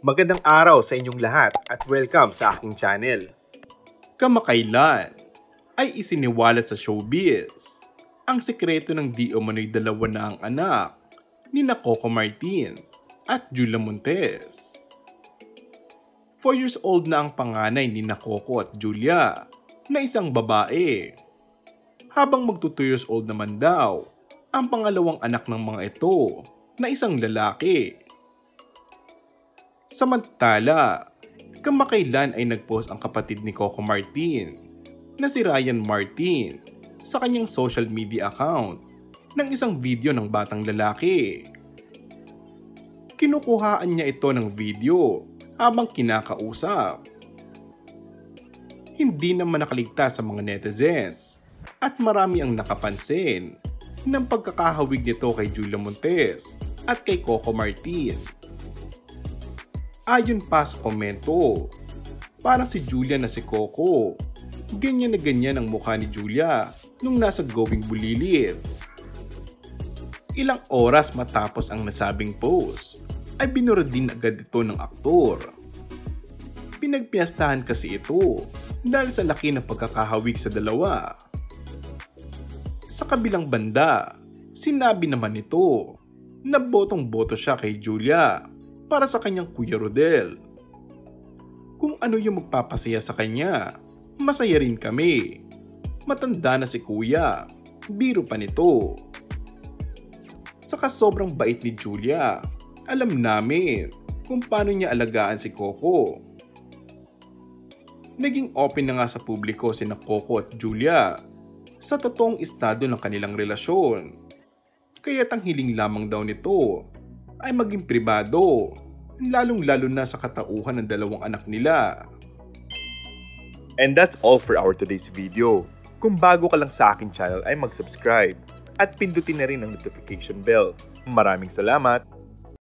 Magandang araw sa inyong lahat at welcome sa aking channel. Kamakailan ay isiniwalat sa showbiz ang sekreto ng di umano'y dalawa na ang anak ni Coco Martin at Julia Montes. 4 years old na ang panganay ni Coco at Julia na isang babae. Habang magto 2 years old naman daw ang pangalawang anak ng mga ito na isang lalaki. Samantala, kamakailan ay nagpost ang kapatid ni Coco Martin na si Ryan Martin sa kanyang social media account ng isang video ng batang lalaki. Kinukuhaan niya ito ng video habang kinakausap. Hindi naman nakaligtas sa mga netizens at marami ang nakapansin ng pagkakahawig nito kay Julia Montes at kay Coco Martin. Ayon pa sa komento, parang si Julia na si Coco, ganyan na ganyan ang mukha ni Julia nung nasa Going Bulilit. Ilang oras matapos ang nasabing post, ay binura din agad ito ng aktor. Pinagpiyastahan kasi ito dahil sa laki ng pagkakahawig sa dalawa. Sa kabilang banda, sinabi naman nito na botong-boto siya kay Julia para sa kanyang Kuya Rodel. Kung ano yung magpapasaya sa kanya, masaya rin kami. Matanda na si Kuya, biro pa nito. Saka sobrang bait ni Julia, alam namin kung paano niya alagaan si Coco. Naging open na nga sa publiko sina Coco at Julia sa totoong estado ng kanilang relasyon. Kaya't ang hiling lamang daw nito ay maging pribado, lalong-lalo na sa katauhan ng dalawang anak nila. And that's all for our today's video. Kung bago ka lang sa aking channel ay mag-subscribe at pindutin na rin ang notification bell. Maraming salamat!